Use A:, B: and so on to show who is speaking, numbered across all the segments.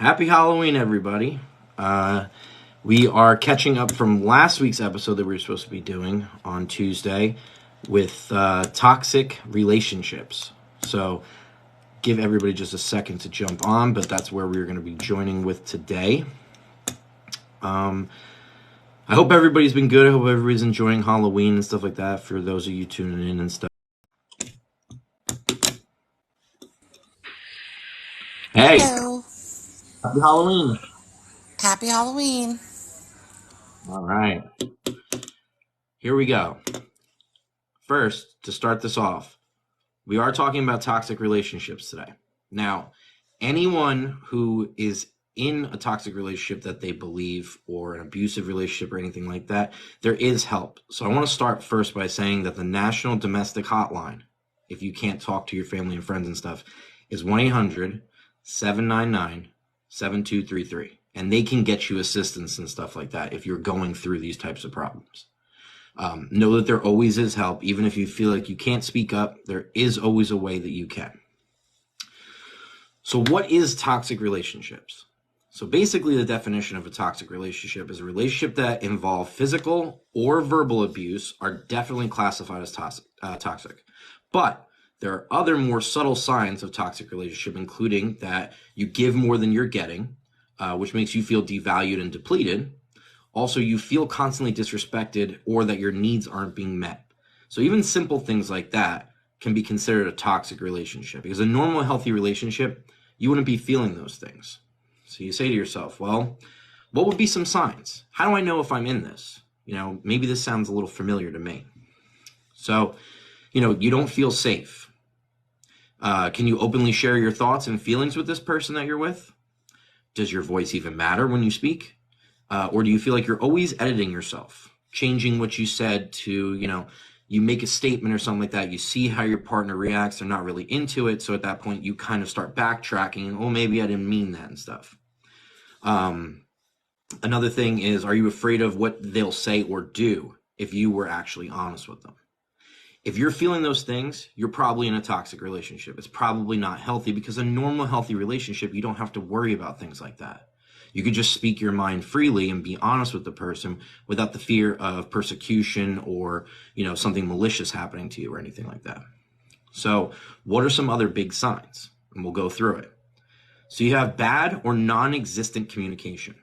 A: Happy Halloween, everybody. We are catching up from last week's episode that we were supposed to be doing on Tuesday with toxic relationships. So give everybody just a second to jump on, but that's where we're going to be joining with today. I hope everybody's been good. I hope everybody's enjoying Halloween and stuff like that for those of you tuning in and stuff. Hey,
B: Hello.
A: happy Halloween.
B: Happy Halloween.
A: All right. Here we go. First, to start this off, we are talking about toxic relationships today. Now, anyone who is in a toxic relationship that they believe, or an abusive relationship or anything like that, there is help. So I want to start first by saying that the National Domestic Hotline, if you can't talk to your family and friends and stuff, is 1-800-799-7233. And they can get you assistance and stuff like that if you're going through these types of problems. Know that there always is help. Even if you feel like you can't speak up, there is always a way that you can. So what is toxic relationships? So basically the definition of a toxic relationship is a relationship that involve physical or verbal abuse are definitely classified as toxic. But there are other more subtle signs of toxic relationship, including that you give more than you're getting, which makes you feel devalued and depleted. Also, you feel constantly disrespected or that your needs aren't being met. So even simple things like that can be considered a toxic relationship, because a normal, healthy relationship, you wouldn't be feeling those things. So you say to yourself, well, what would be some signs? How do I know if I'm in this? Maybe this sounds a little familiar to me. So, you don't feel safe. Can you openly share your thoughts and feelings with this person that you're with? Does your voice even matter when you speak? Or do you feel like you're always editing yourself, changing what you said to, you make a statement or something like that, you see how your partner reacts, they're not really into it, so at that point you kind of start backtracking, oh, maybe I didn't mean that and stuff. Another thing is, are you afraid of what they'll say or do if you were actually honest with them? If you're feeling those things, you're probably in a toxic relationship. It's probably not healthy, because a normal, healthy relationship, you don't have to worry about things like that. You could just speak your mind freely and be honest with the person without the fear of persecution or, something malicious happening to you or anything like that. So what are some other big signs? And we'll go through it. So you have bad or non-existent communication.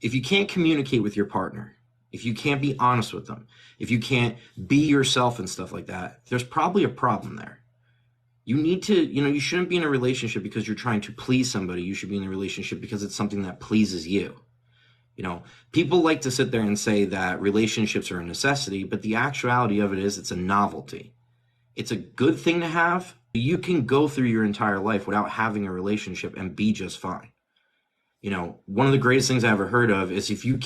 A: If you can't communicate with your partner, if you can't be honest with them, if you can't be yourself and stuff like that, there's probably a problem there. You need to, you shouldn't be in a relationship because you're trying to please somebody. You should be in a relationship because it's something that pleases you. People like to sit there and say that relationships are a necessity, but the actuality of it is it's a novelty. It's a good thing to have. You can go through your entire life without having a relationship and be just fine. One of the greatest things I ever heard of is if you're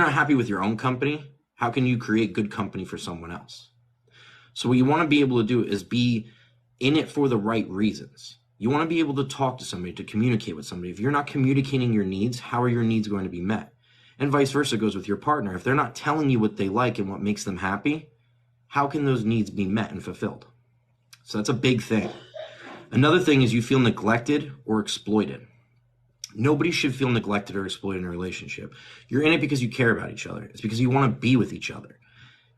A: not happy with your own company, how can you create good company for someone else? So what you want to be able to do is be in it for the right reasons. You want to be able to talk to somebody, to communicate with somebody. If you're not communicating your needs, how are your needs going to be met? And vice versa goes with your partner. If they're not telling you what they like and what makes them happy, how can those needs be met and fulfilled? So that's a big thing. Another thing is you feel neglected or exploited. Nobody should feel neglected or exploited in a relationship. You're in it because you care about each other. It's because you want to be with each other.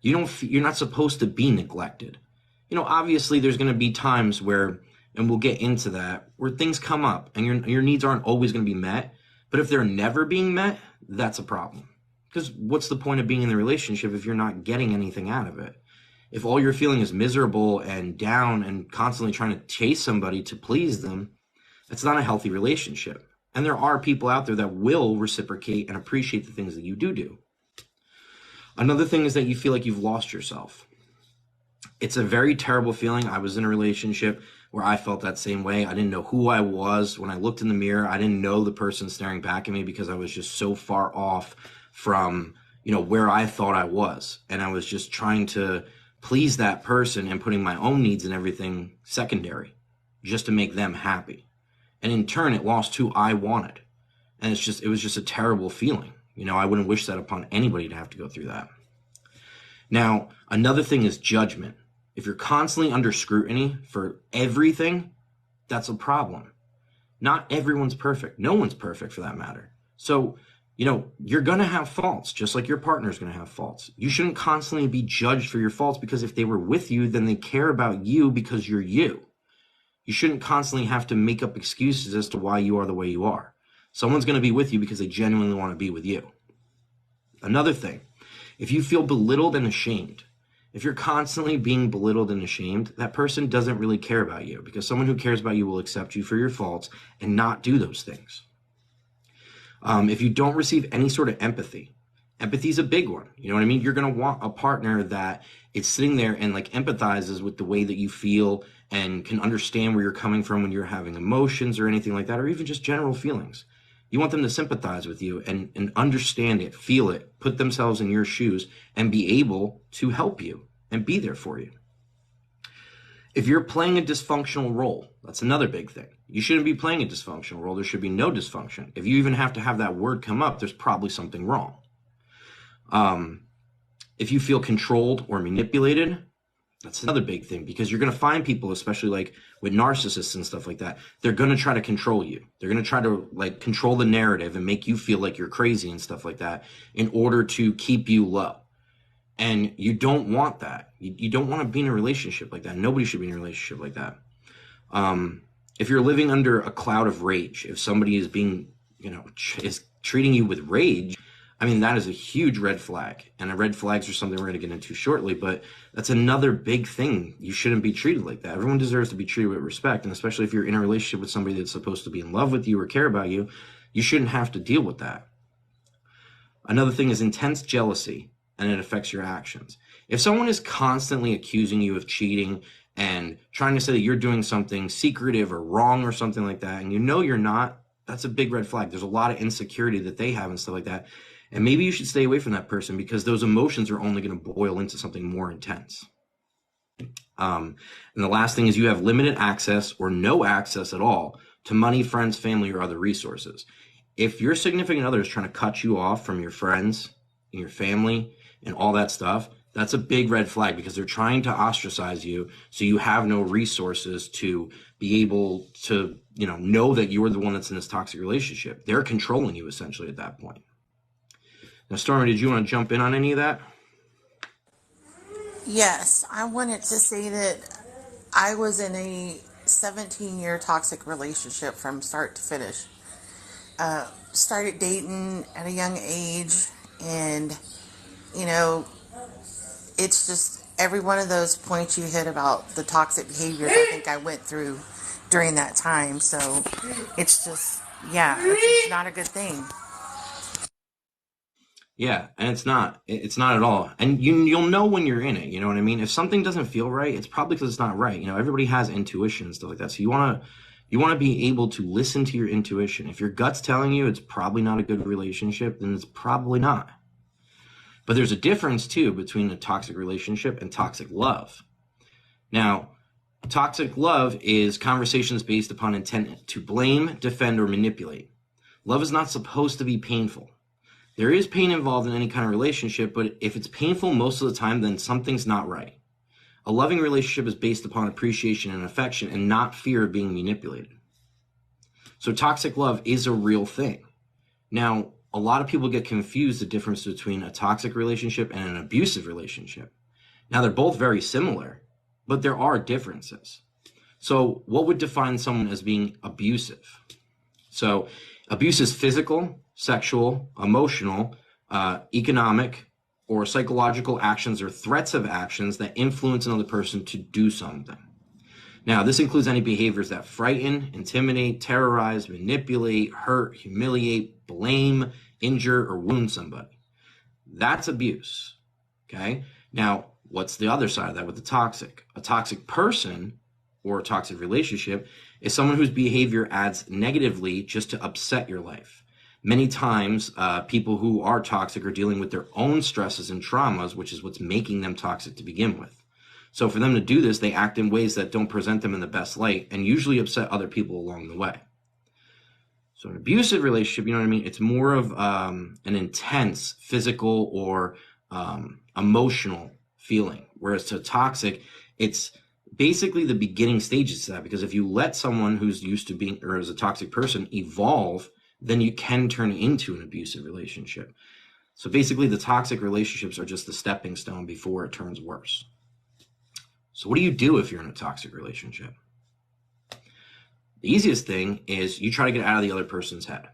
A: You're not supposed to be neglected. Obviously there's going to be times where, and we'll get into that, where things come up and your needs aren't always going to be met. But if they're never being met, that's a problem. Because what's the point of being in the relationship if you're not getting anything out of it? If all you're feeling is miserable and down and constantly trying to chase somebody to please them, that's not a healthy relationship. And there are people out there that will reciprocate and appreciate the things that you do. Another thing is that you feel like you've lost yourself. It's a very terrible feeling. I was in a relationship where I felt that same way. I didn't know who I was. When I looked in the mirror, I didn't know the person staring back at me because I was just so far off from, where I thought I was. And I was just trying to please that person and putting my own needs and everything secondary just to make them happy. And in turn, it lost who I wanted. And it was just a terrible feeling. I wouldn't wish that upon anybody to have to go through that. Now, another thing is judgment. If you're constantly under scrutiny for everything, that's a problem. Not everyone's perfect. No one's perfect for that matter. So, you're going to have faults, just like your partner's going to have faults. You shouldn't constantly be judged for your faults, because if they were with you, then they care about you because you're you. You shouldn't constantly have to make up excuses as to why you are the way you are. Someone's going to be with you because they genuinely want to be with you. Another thing, if you feel belittled and ashamed, if you're constantly being belittled and ashamed, that person doesn't really care about you, because someone who cares about you will accept you for your faults and not do those things. If you don't receive any sort of empathy is a big one. You know what I mean? You're going to want a partner that is sitting there and like empathizes with the way that you feel and can understand where you're coming from when you're having emotions or anything like that, or even just general feelings. You want them to sympathize with you and understand it, feel it, put themselves in your shoes, and be able to help you and be there for you. If you're playing a dysfunctional role, that's another big thing. You shouldn't be playing a dysfunctional role. There should be no dysfunction. If you even have to have that word come up, there's probably something wrong. If you feel controlled or manipulated, that's another big thing, because you're going to find people, especially like with narcissists and stuff like that, they're going to try to control you. They're going to try to like control the narrative and make you feel like you're crazy and stuff like that in order to keep you low. And you don't want that. You don't want to be in a relationship like that. Nobody should be in a relationship like that. If you're living under a cloud of rage, if somebody is being, is treating you with rage, I mean, that is a huge red flag. And red flags are something we're going to get into shortly, but that's another big thing. You shouldn't be treated like that. Everyone deserves to be treated with respect. And especially if you're in a relationship with somebody that's supposed to be in love with you or care about you, you shouldn't have to deal with that. Another thing is intense jealousy, and it affects your actions. If someone is constantly accusing you of cheating and trying to say that you're doing something secretive or wrong or something like that, and you're not, that's a big red flag. There's a lot of insecurity that they have and stuff like that. And maybe you should stay away from that person, because those emotions are only going to boil into something more intense. And the last thing is you have limited access or no access at all to money, friends, family, or other resources. If your significant other is trying to cut you off from your friends and your family and all that stuff, that's a big red flag, because they're trying to ostracize you so you have no resources to be able to, know that you're the one that's in this toxic relationship. They're controlling you essentially at that point. Now, Stormy, did you want to jump in on any of that?
B: Yes, I wanted to say that I was in a 17-year toxic relationship from start to finish. Started dating at a young age, and, it's just every one of those points you hit about the toxic behaviors I think I went through during that time. So it's just, it's not a good thing.
A: Yeah, and it's not at all. And you'll know when you're in it, you know what I mean? If something doesn't feel right, it's probably because it's not right. Everybody has intuition and stuff like that. So you want to be able to listen to your intuition. If your gut's telling you it's probably not a good relationship, then it's probably not. But there's a difference too between a toxic relationship and toxic love. Now, toxic love is conversations based upon intent to blame, defend, or manipulate. Love is not supposed to be painful. There is pain involved in any kind of relationship, but if it's painful most of the time, then something's not right. A loving relationship is based upon appreciation and affection and not fear of being manipulated. So toxic love is a real thing. Now, a lot of people get confused the difference between a toxic relationship and an abusive relationship. Now, they're both very similar, but there are differences. So what would define someone as being abusive? So abuse is physical, sexual, emotional, economic, or psychological actions or threats of actions that influence another person to do something. Now, this includes any behaviors that frighten, intimidate, terrorize, manipulate, hurt, humiliate, blame, injure, or wound somebody. That's abuse, okay? Now, what's the other side of that with the toxic? A toxic person or a toxic relationship is someone whose behavior adds negatively just to upset your life. Many times, people who are toxic are dealing with their own stresses and traumas, which is what's making them toxic to begin with. So for them to do this, they act in ways that don't present them in the best light and usually upset other people along the way. So an abusive relationship, you know what I mean? It's more of an intense physical or emotional feeling. Whereas to toxic, it's basically the beginning stages to that, because if you let someone who's used to being or is a toxic person evolve, then you can turn it into an abusive relationship. So basically the toxic relationships are just the stepping stone before it turns worse. So what do you do if you're in a toxic relationship? The easiest thing is you try to get out of the other person's head.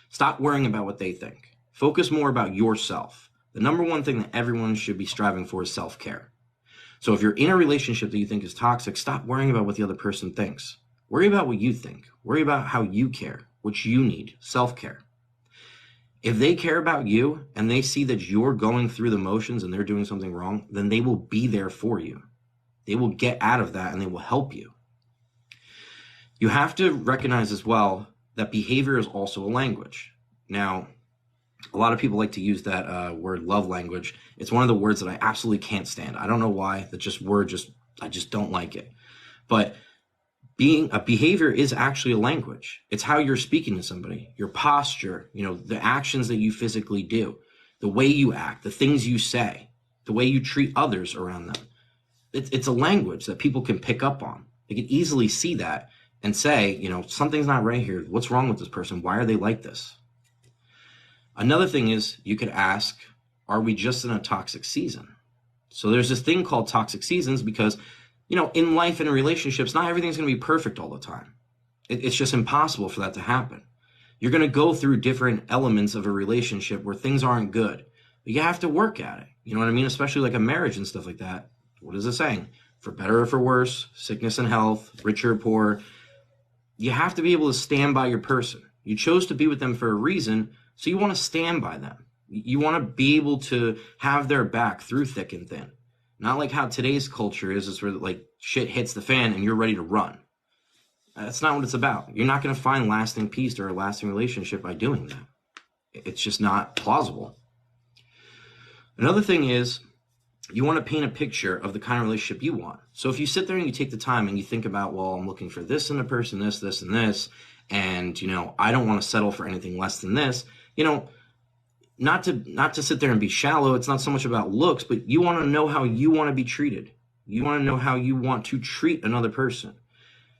A: Stop worrying about what they think. Focus more about yourself. The number one thing that everyone should be striving for is self-care. So if you're in a relationship that you think is toxic, stop worrying about what the other person thinks. Worry about what you think. Worry about how you care, what you need, self-care. If they care about you and they see that you're going through the motions and they're doing something wrong, then they will be there for you. They will get out of that and they will help you. You have to recognize as well that behavior is also a language. Now, a lot of people like to use that word love language. It's one of the words that I absolutely can't stand. I don't know why. I just don't like it. But being a behavior is actually a language. It's how you're speaking to somebody, your posture, the actions that you physically do, the way you act, the things you say, the way you treat others around them. It's a language that people can pick up on. They can easily see that and say, something's not right here. What's wrong with this person? Why are they like this? Another thing is you could ask, are we just in a toxic season? So there's this thing called toxic seasons because, in life and in relationships, not everything's going to be perfect all the time. It's just impossible for that to happen. You're going to go through different elements of a relationship where things aren't good, but you have to work at it. You know what I mean? Especially like a marriage and stuff like that. What is it saying? For better or for worse, sickness and health, rich or poor. You have to be able to stand by your person. You chose to be with them for a reason, so you want to stand by them. You want to be able to have their back through thick and thin. Not like how today's culture is where like shit hits the fan and you're ready to run. That's not what it's about. You're not going to find lasting peace or a lasting relationship by doing that. It's just not plausible. Another thing is you want to paint a picture of the kind of relationship you want. So if you sit there and you take the time and you think about, well, I'm looking for this in a person, this, and this, and, I don't want to settle for anything less than this, not to sit there and be shallow. It's not so much about looks, but you want to know how you want to be treated. You want to know how you want to treat another person.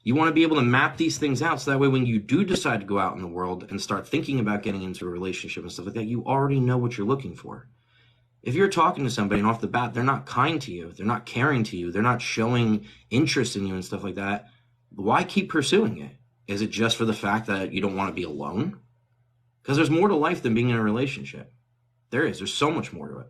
A: You want to be able to map these things out so that way when you do decide to go out in the world and start thinking about getting into a relationship and stuff like that, you already know what you're looking for. If you're talking to somebody and off the bat, they're not kind to you, they're not caring to you, they're not showing interest in you and stuff like that, why keep pursuing it? Is it just for the fact that you don't want to be alone? Because there's more to life than being in a relationship. There's so much more to it.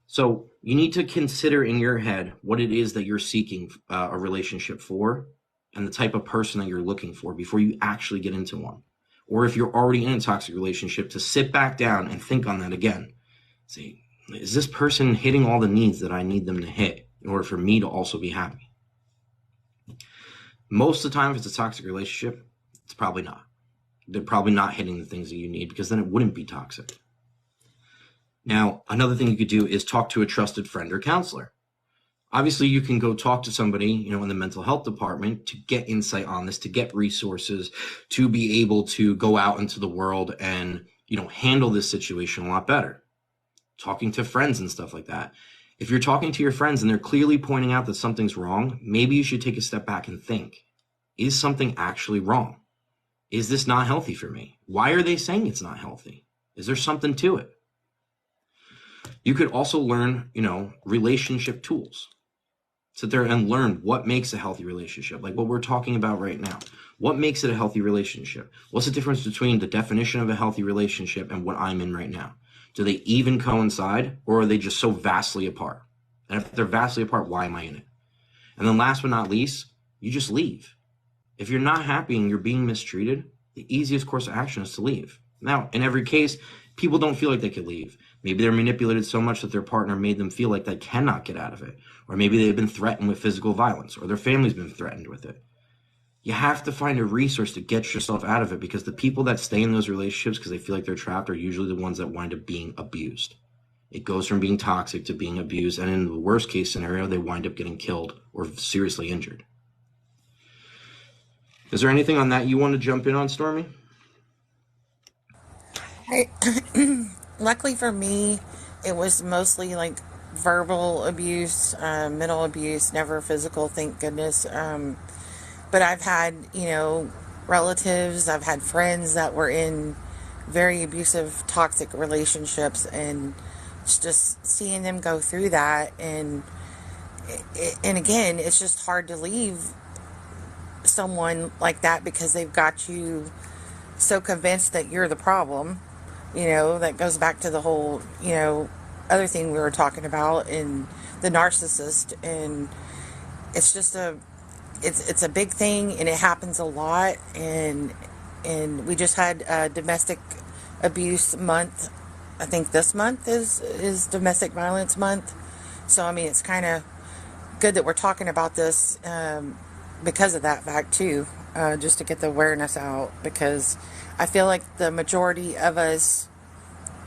A: So you need to consider in your head what it is that you're seeking a relationship for and the type of person that you're looking for before you actually get into one. Or if you're already in a toxic relationship, to sit back down and think on that again. See, is this person hitting all the needs that I need them to hit in order for me to also be happy? Most of the time, if it's a toxic relationship, it's probably not. They're probably not hitting the things that you need because then it wouldn't be toxic. Now, another thing you could do is talk to a trusted friend or counselor. Obviously, you can go talk to somebody, in the mental health department to get insight on this, to get resources, to be able to go out into the world and, handle this situation a lot better. Talking to friends and stuff like that. If you're talking to your friends and they're clearly pointing out that something's wrong, maybe you should take a step back and think, is something actually wrong? Is this not healthy for me? Why are they saying it's not healthy? Is there something to it? You could also learn, relationship tools. Sit there and learn what makes a healthy relationship, like what we're talking about right now. What makes it a healthy relationship? What's the difference between the definition of a healthy relationship and what I'm in right now? Do they even coincide, or are they just so vastly apart? And if they're vastly apart, why am I in it? And then last but not least, you just leave. If you're not happy and you're being mistreated, the easiest course of action is to leave. Now, in every case, people don't feel like they could leave. Maybe they're manipulated so much that their partner made them feel like they cannot get out of it. Or maybe they've been threatened with physical violence, or their family's been threatened with it. You have to find a resource to get yourself out of it, because the people that stay in those relationships because they feel like they're trapped are usually the ones that wind up being abused. It goes from being toxic to being abused, and in the worst case scenario, they wind up getting killed or seriously injured. Is there anything on that you want to jump in on, Stormy?
B: I, luckily for me, it was mostly like verbal abuse, mental abuse, never physical, thank goodness. But I've had, relatives, I've had friends that were in very abusive, toxic relationships, and it's just seeing them go through that. And again, it's just hard to leave someone like that because they've got you so convinced that you're the problem. That goes back to the whole, other thing we were talking about in the narcissist. And it's just it's a big thing, and it happens a lot. And we just had domestic abuse month. I think this month is domestic violence month. So I mean, it's kind of good that we're talking about this, because of that fact too, just to get the awareness out, because I feel like the majority of us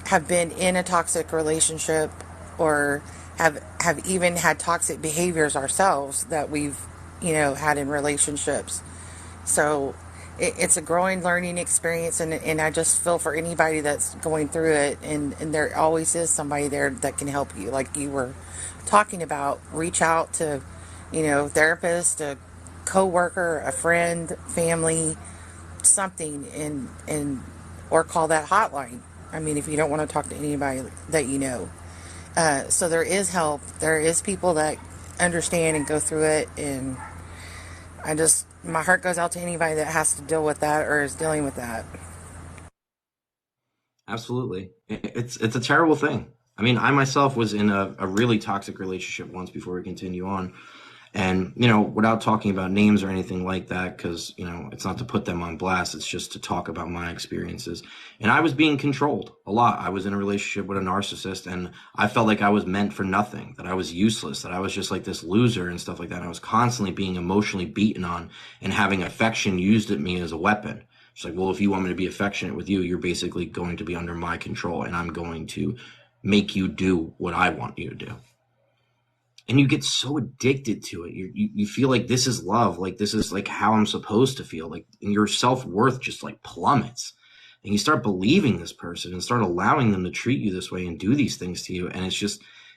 B: have been in a toxic relationship, or have even had toxic behaviors ourselves that we've had in relationships. So it's a growing learning experience, and I just feel for anybody that's going through it, and there always is somebody there that can help you, like you were talking about. Reach out to therapist, a co-worker, a friend, family, something, and or call that hotline. I mean, if you don't want to talk to anybody that so there is help. There is people that understand and go through it. And my heart goes out to anybody that has to deal with that or is dealing with that.
A: Absolutely. It's a terrible thing. I mean, I myself was in a really toxic relationship once, before we continue on. And, without talking about names or anything like that, because, it's not to put them on blast. It's just to talk about my experiences. And I was being controlled a lot. I was in a relationship with a narcissist, and I felt like I was meant for nothing, that I was useless, that I was just like this loser and stuff like that. And I was constantly being emotionally beaten on and having affection used at me as a weapon. It's like, well, if you want me to be affectionate with you, you're basically going to be under my control, and I'm going to make you do what I want you to do. And you get so addicted to it. You feel like this is love, like this is like how I'm supposed to feel, like, and your self-worth just like plummets, and you start believing this person and start allowing them to treat you this way and do these things to you. And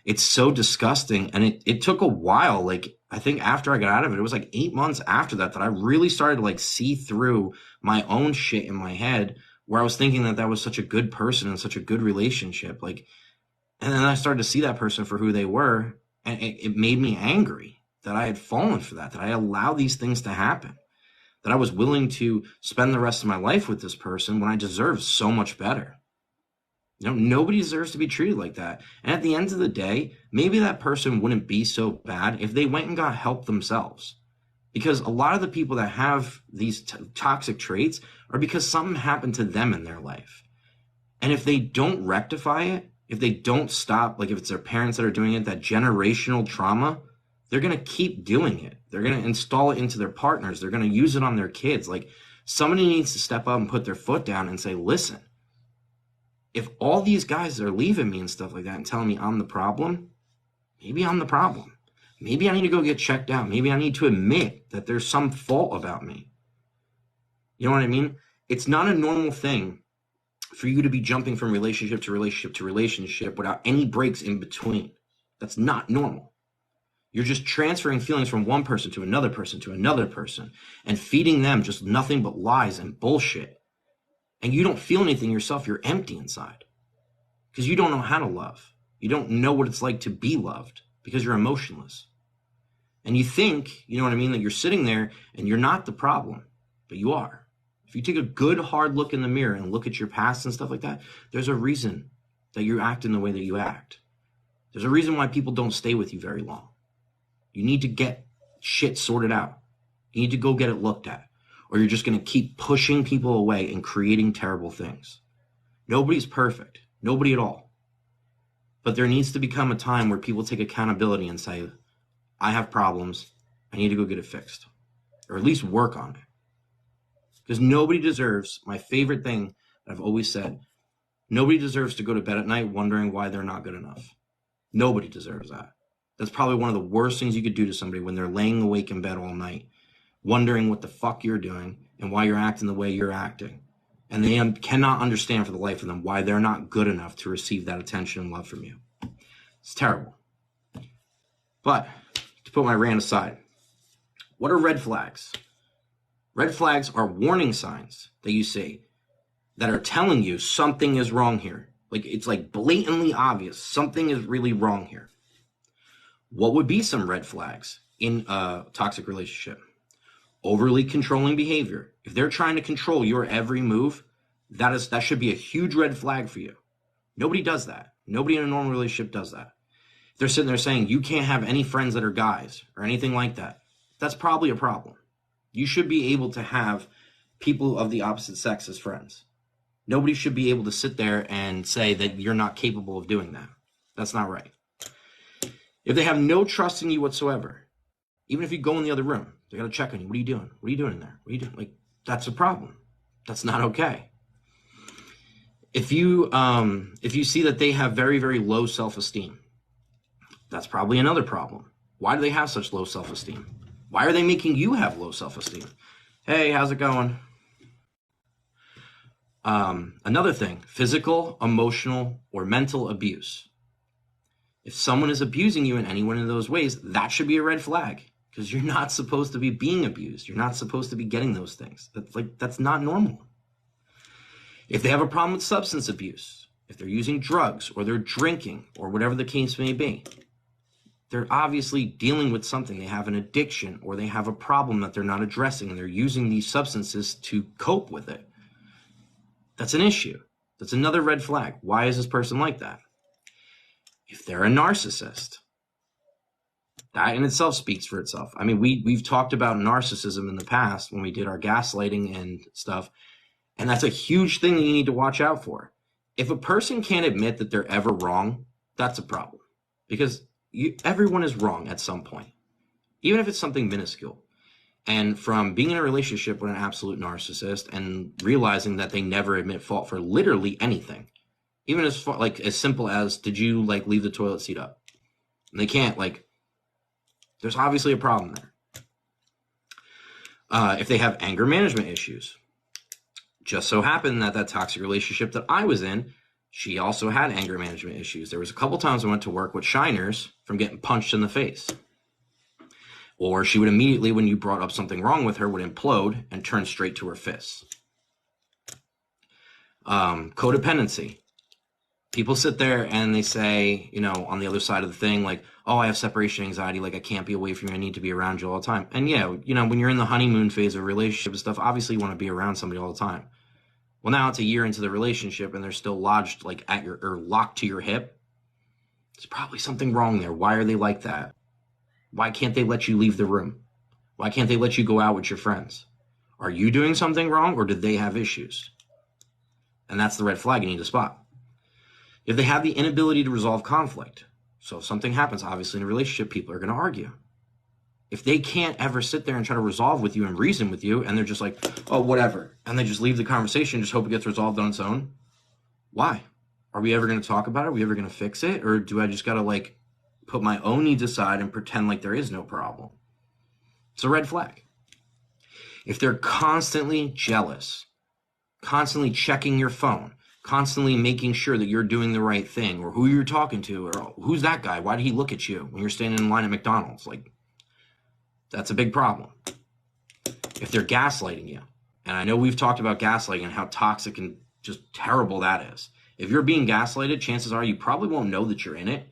A: it's so disgusting. And it took a while. Like, I think after I got out of it was like 8 months after that I really started to like see through my own shit in my head, where I was thinking that was such a good person and such a good relationship. Like, and then I started to see that person for who they were. And it made me angry that I had fallen for that I allowed these things to happen, that I was willing to spend the rest of my life with this person when I deserved so much better. Nobody deserves to be treated like that. And at the end of the day, maybe that person wouldn't be so bad if they went and got help themselves. Because a lot of the people that have these toxic traits are because something happened to them in their life. And if they don't rectify it, if they don't stop, like if it's their parents that are doing it, that generational trauma, they're going to keep doing it. They're going to install it into their partners. They're going to use it on their kids. Like, somebody needs to step up and put their foot down and say, listen, if all these guys are leaving me and stuff like that and telling me I'm the problem, maybe I'm the problem. Maybe I need to go get checked out. Maybe I need to admit that there's some fault about me. You know what I mean? It's not a normal thing for you to be jumping from relationship to relationship to relationship without any breaks in between. That's not normal. You're just transferring feelings from one person to another person to another person and feeding them just nothing but lies and bullshit. And you don't feel anything yourself. You're empty inside because you don't know how to love. You don't know what it's like to be loved because you're emotionless. And you think, you know what I mean, that you're sitting there and you're not the problem, but you are. If you take a good hard look in the mirror and look at your past and stuff like that, there's a reason that you're acting the way that you act. There's a reason why people don't stay with you very long. You need to get shit sorted out. You need to go get it looked at, or you're just going to keep pushing people away and creating terrible things. Nobody's perfect. Nobody at all. But there needs to become a time where people take accountability and say, I have problems. I need to go get it fixed, or at least work on it. Because nobody deserves, my favorite thing that I've always said, nobody deserves to go to bed at night wondering why they're not good enough. Nobody deserves that. That's probably one of the worst things you could do to somebody when they're laying awake in bed all night, wondering what the fuck you're doing and why you're acting the way you're acting. And they cannot understand for the life of them why they're not good enough to receive that attention and love from you. It's terrible. But to put my rant aside, what are red flags? Red flags are warning signs that you see that are telling you something is wrong here. Like, it's like blatantly obvious. Something is really wrong here. What would be some red flags in a toxic relationship? Overly controlling behavior. If they're trying to control your every move, that should be a huge red flag for you. Nobody does that. Nobody in a normal relationship does that. If they're sitting there saying you can't have any friends that are guys or anything like that, that's probably a problem. You should be able to have people of the opposite sex as friends. Nobody should be able to sit there and say that you're not capable of doing that. That's not right. If they have no trust in you whatsoever, even if you go in the other room, they got to check on you. What are you doing? What are you doing in there? What are you doing? Like, that's a problem. That's not okay. If you see that they have very, very low self-esteem, that's probably another problem. Why do they have such low self-esteem? Why are they making you have low self-esteem? Hey, how's it going? Another thing, physical, emotional, or mental abuse. If someone is abusing you in any one of those ways, that should be a red flag, because you're not supposed to be being abused. You're not supposed to be getting those things. That's not normal. If they have a problem with substance abuse, if they're using drugs or they're drinking or whatever the case may be, they're obviously dealing with something. They have an addiction or they have a problem that they're not addressing, and they're using these substances to cope with it. That's an issue. That's another red flag. Why is this person like that? If they're a narcissist, that in itself speaks for itself. I mean, we've talked about narcissism in the past when we did our gaslighting and stuff, and that's a huge thing that you need to watch out for. If a person can't admit that they're ever wrong, that's a problem, because everyone is wrong at some point, even if it's something minuscule. And from being in a relationship with an absolute narcissist and realizing that they never admit fault for literally anything, even as far, like as simple as, did you like leave the toilet seat up? And they can't, like, there's obviously a problem there. If they have anger management issues, just so happened that toxic relationship that I was in, she also had anger management issues. There was a couple times I went to work with shiners from getting punched in the face. Or she would immediately, when you brought up something wrong with her, would implode and turn straight to her fists. Codependency. People sit there and they say, you know, on the other side of the thing, like, oh, I have separation anxiety, like I can't be away from you, I need to be around you all the time. And yeah, you know, when you're in the honeymoon phase of a relationship and stuff, obviously you want to be around somebody all the time. Well, now it's a year into the relationship and they're still lodged like at your, or locked to your hip. There's probably something wrong there. Why are they like that? Why can't they let you leave the room? Why can't they let you go out with your friends? Are you doing something wrong, or did they have issues? And that's the red flag you need to spot. If they have the inability to resolve conflict, so if something happens, obviously in a relationship, people are going to argue. If they can't ever sit there and try to resolve with you and reason with you, and they're just like, oh, whatever, and they just leave the conversation, just hope it gets resolved on its own, why? Are we ever going to talk about it? Are we ever going to fix it? Or do I just got to like put my own needs aside and pretend like there is no problem? It's a red flag. If they're constantly jealous, constantly checking your phone, constantly making sure that you're doing the right thing, or who you're talking to, or who's that guy? Why did he look at you when you're standing in line at McDonald's? Like, that's a big problem. If they're gaslighting you, and I know we've talked about gaslighting and how toxic and just terrible that is. If you're being gaslighted, chances are you probably won't know that you're in it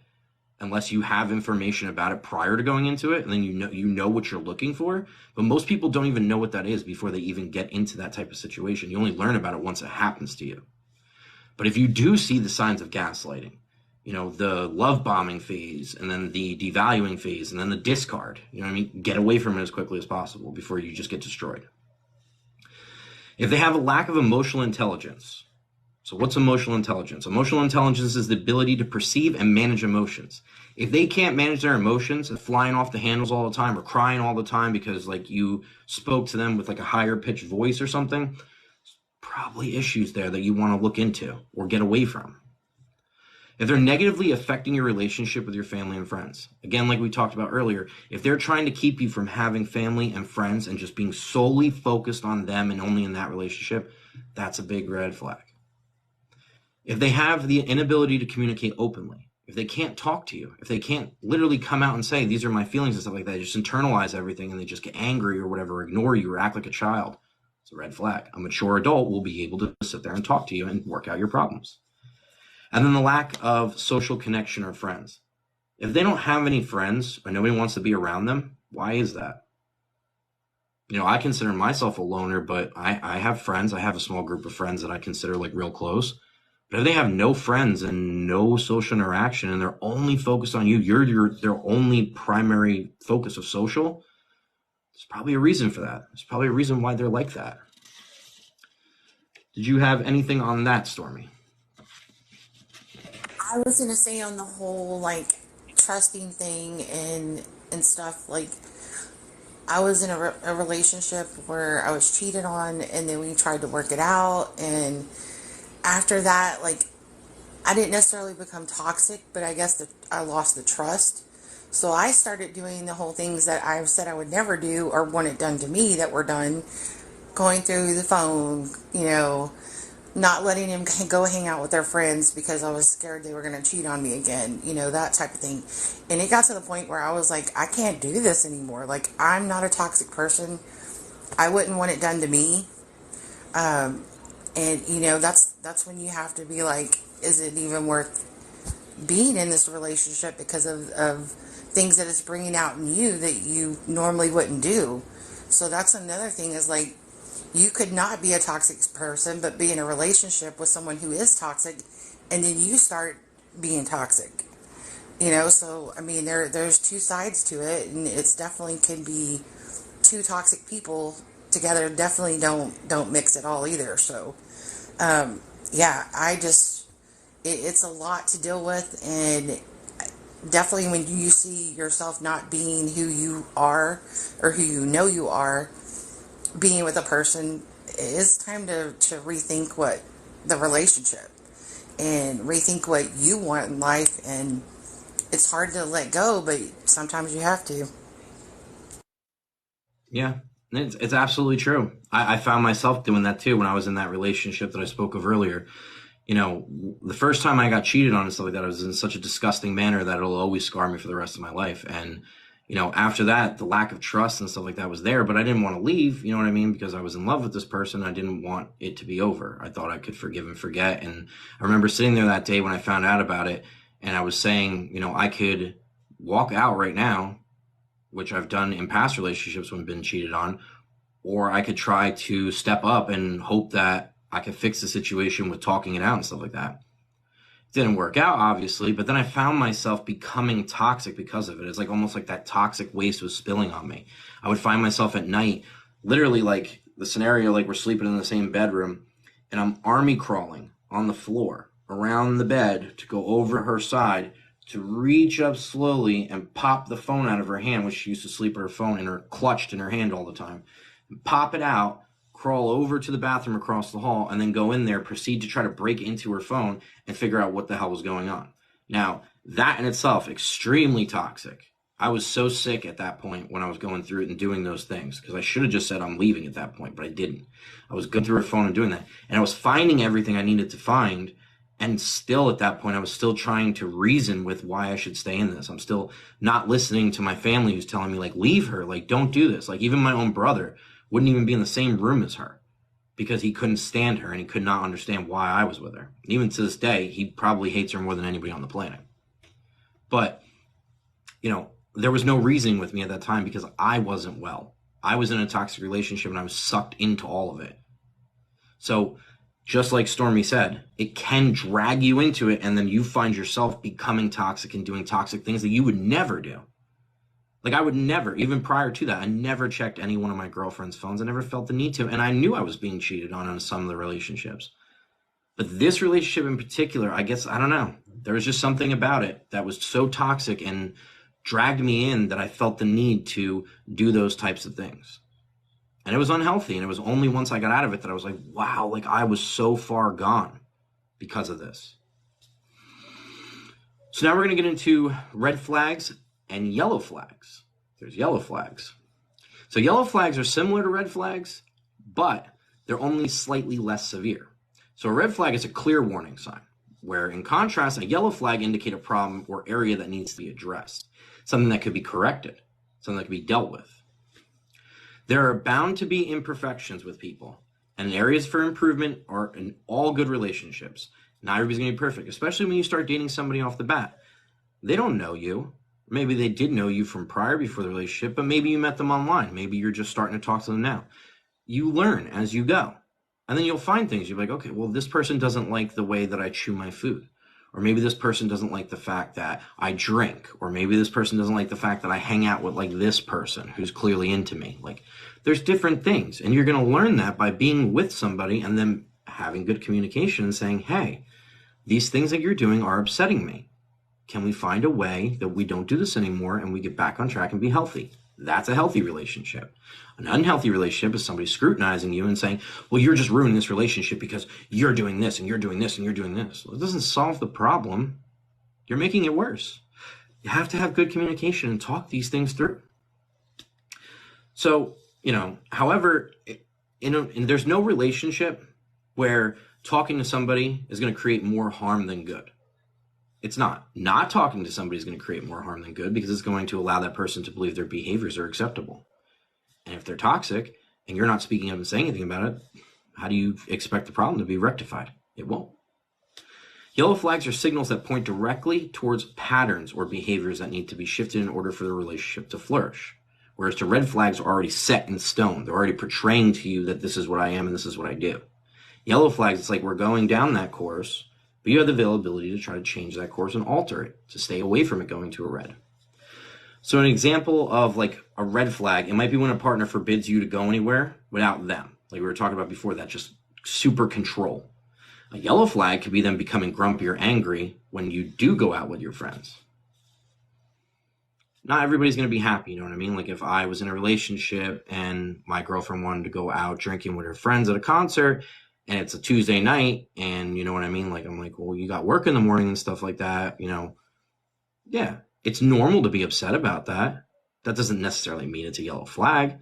A: unless you have information about it prior to going into it, and then you know what you're looking for. But most people don't even know what that is before they even get into that type of situation. You only learn about it once it happens to you. But if you do see the signs of gaslighting, you know, the love bombing phase, and then the devaluing phase, and then the discard, you know what I mean? Get away from it as quickly as possible before you just get destroyed. If they have a lack of emotional intelligence. So what's emotional intelligence? Emotional intelligence is the ability to perceive and manage emotions. If they can't manage their emotions and flying off the handles all the time or crying all the time because like you spoke to them with like a higher pitched voice or something, probably issues there that you want to look into or get away from. If they're negatively affecting your relationship with your family and friends, again, like we talked about earlier, if they're trying to keep you from having family and friends and just being solely focused on them and only in that relationship, that's a big red flag. If they have the inability to communicate openly, if they can't talk to you, if they can't literally come out and say, these are my feelings and stuff like that, just internalize everything and they just get angry or whatever, ignore you or act like a child, it's a red flag. A mature adult will be able to sit there and talk to you and work out your problems. And then the lack of social connection or friends. If they don't have any friends or nobody wants to be around them, why is that? I consider myself a loner, but I have friends. I have a small group of friends that I consider like real close. But if they have no friends and no social interaction and they're only focused on you, you're their only primary focus of social, there's probably a reason for that. There's probably a reason why they're like that. Did you have anything on that, Stormy?
B: I was gonna say on the whole like trusting thing and stuff like I was in a relationship where I was cheated on and then we tried to work it out and after that like I didn't necessarily become toxic but I guess that I lost the trust. So I started doing the whole things that I've said I would never do or want it done to me that were done, going through the phone, not letting him go hang out with their friends because I was scared they were going to cheat on me again, that type of thing. And it got to the point where I was like, I can't do this anymore. Like, I'm not a toxic person. I wouldn't want it done to me. And that's when you have to be like, is it even worth being in this relationship because of things that it's bringing out in you that you normally wouldn't do? So that's another thing is like, you could not be a toxic person, but be in a relationship with someone who is toxic, and then you start being toxic. So I mean, there's two sides to it, and it's definitely can be two toxic people together. Definitely don't mix at all either. So, yeah, it's a lot to deal with, and definitely when you see yourself not being who you are or who you are, being with a person, it's time to rethink what the relationship and rethink what you want in life. And it's hard to let go, but sometimes you have to.
A: Yeah, it's absolutely true. I found myself doing that too when I was in that relationship that I spoke of earlier. The first time I got cheated on and stuff like that, it was in such a disgusting manner that it'll always scar me for the rest of my life. And after that, the lack of trust and stuff like that was there, but I didn't want to leave, you know what I mean? Because I was in love with this person. I didn't want it to be over. I thought I could forgive and forget. And I remember sitting there that day when I found out about it, and I was saying, I could walk out right now, which I've done in past relationships when I've been cheated on, or I could try to step up and hope that I could fix the situation with talking it out and stuff like that. Didn't work out, obviously, but then I found myself becoming toxic because of it. It's like almost like that toxic waste was spilling on me. I would find myself at night, literally like the scenario, like we're sleeping in the same bedroom, and I'm army crawling on the floor around the bed to go over her side to reach up slowly and pop the phone out of her hand, which she used to sleep with her phone in her clutched in her hand all the time. Pop it out, crawl over to the bathroom across the hall, and then go in there, proceed to try to break into her phone and figure out what the hell was going on. Now, that in itself, extremely toxic. I was so sick at that point when I was going through it and doing those things, because I should have just said I'm leaving at that point, but I didn't. I was going through her phone and doing that. And I was finding everything I needed to find. And still at that point, I was still trying to reason with why I should stay in this. I'm still not listening to my family who's telling me, like, leave her, like, don't do this. Like, even my own brother wouldn't even be in the same room as her because he couldn't stand her and he could not understand why I was with her. And even to this day, he probably hates her more than anybody on the planet. But, there was no reasoning with me at that time because I wasn't well. I was in a toxic relationship and I was sucked into all of it. So just like Stormy said, it can drag you into it, and then you find yourself becoming toxic and doing toxic things that you would never do. Like, I would never, even prior to that, I never checked any one of my girlfriend's phones. I never felt the need to, and I knew I was being cheated on in some of the relationships. But this relationship in particular, I guess, I don't know. There was just something about it that was so toxic and dragged me in that I felt the need to do those types of things. And it was unhealthy. And it was only once I got out of it that I was like, wow, like I was so far gone because of this. So now we're going to get into red flags and yellow flags. There's yellow flags. So yellow flags are similar to red flags, but they're only slightly less severe. So a red flag is a clear warning sign. Where in contrast, a yellow flag indicate a problem or area that needs to be addressed, something that could be corrected, something that could be dealt with. There are bound to be imperfections with people, and areas for improvement are in all good relationships. Not everybody's going to be perfect, especially when you start dating somebody off the bat. They don't know you. Maybe they did know you from prior before the relationship, but maybe you met them online. Maybe you're just starting to talk to them now. You learn as you go. And then you'll find things. You're like, okay, well, this person doesn't like the way that I chew my food. Or maybe this person doesn't like the fact that I drink. Or maybe this person doesn't like the fact that I hang out with like this person who's clearly into me. Like, there's different things. And you're going to learn that by being with somebody and then having good communication and saying, hey, these things that you're doing are upsetting me. Can we find a way that we don't do this anymore and we get back on track and be healthy? That's a healthy relationship. An unhealthy relationship is somebody scrutinizing you and saying, well, you're just ruining this relationship because you're doing this and you're doing this and you're doing this. Well, it doesn't solve the problem. You're making it worse. You have to have good communication and talk these things through. So, however, there's no relationship where talking to somebody is going to create more harm than good. It's not. Not talking to somebody is going to create more harm than good because it's going to allow that person to believe their behaviors are acceptable. And if they're toxic and you're not speaking up and saying anything about it, how do you expect the problem to be rectified? It won't. Yellow flags are signals that point directly towards patterns or behaviors that need to be shifted in order for the relationship to flourish. Whereas the red flags are already set in stone. They're already portraying to you that this is what I am and this is what I do. Yellow flags, it's like we're going down that course, but you have the availability to try to change that course and alter it, to stay away from it going to a red. So an example of like a red flag, it might be when a partner forbids you to go anywhere without them. Like we were talking about before, that just super control. A yellow flag could be them becoming grumpy or angry when you do go out with your friends. Not everybody's going to be happy, you know what I mean? Like if I was in a relationship and my girlfriend wanted to go out drinking with her friends at a concert and it's a Tuesday night and you know what I mean? Like I'm like, well, you got work in the morning and stuff like that, Yeah, it's normal to be upset about that. That doesn't necessarily mean it's a yellow flag.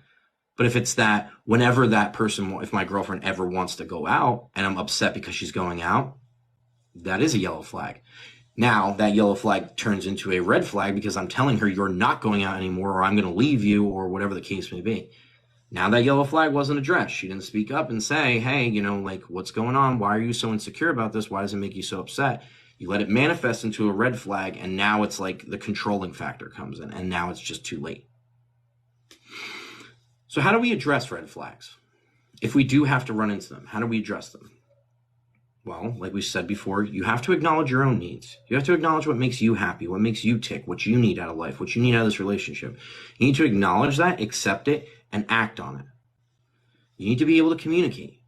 A: But if it's that whenever that person, if my girlfriend ever wants to go out and I'm upset because she's going out, that is a yellow flag. Now that yellow flag turns into a red flag because I'm telling her you're not going out anymore or I'm going to leave you or whatever the case may be. Now that yellow flag wasn't addressed. She didn't speak up and say, hey, like what's going on? Why are you so insecure about this? Why does it make you so upset? You let it manifest into a red flag and now it's like the controlling factor comes in and now it's just too late. So how do we address red flags? If we do have to run into them, how do we address them? Well, like we said before, you have to acknowledge your own needs. You have to acknowledge what makes you happy, what makes you tick, what you need out of life, what you need out of this relationship. You need to acknowledge that, accept it, and act on it. You need to be able to communicate.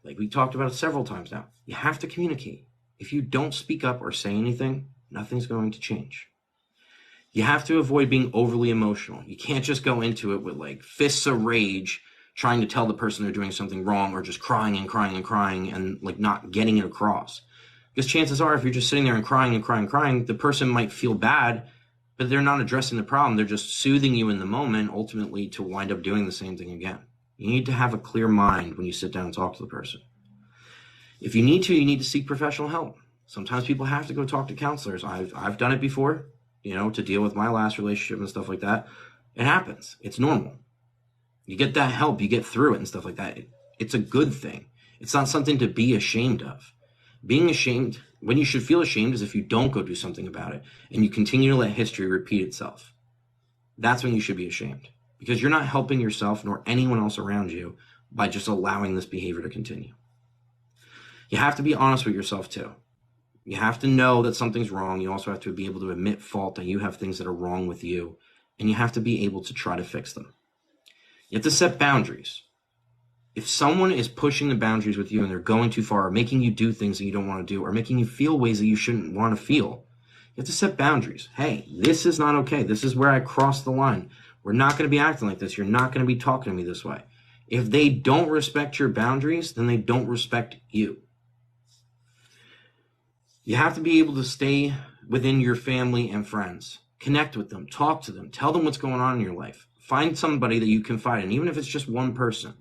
A: Like we talked about it several times now. You have to communicate. If you don't speak up or say anything, nothing's going to change. You have to avoid being overly emotional. You can't just go into it with like fists of rage, trying to tell the person they're doing something wrong or just crying and crying and crying and like not getting it across. Because chances are if you're just sitting there and crying, the person might feel bad, but they're not addressing the problem. They're just soothing you in the moment, ultimately to wind up doing the same thing again. You need to have a clear mind when you sit down and talk to the person. If you need to seek professional help. Sometimes people have to go talk to counselors. I've done it before. To deal with my last relationship and stuff like that. It happens. It's normal. You get that help, you get through it and stuff like that. It's a good thing. It's not something to be ashamed of. Being ashamed, when you should feel ashamed is if you don't go do something about it and you continue to let history repeat itself. That's when you should be ashamed because you're not helping yourself nor anyone else around you by just allowing this behavior to continue. You have to be honest with yourself too. You have to know that something's wrong. You also have to be able to admit fault, that you have things that are wrong with you, and you have to be able to try to fix them. You have to set boundaries. If someone is pushing the boundaries with you and they're going too far or making you do things that you don't want to do or making you feel ways that you shouldn't want to feel, you have to set boundaries. Hey, this is not okay. This is where I crossed the line. We're not going to be acting like this. You're not going to be talking to me this way. If they don't respect your boundaries, then they don't respect you. You have to be able to stay within your family and friends. Connect with them. Talk to them. Tell them what's going on in your life. Find somebody that you confide in, even if it's just one person,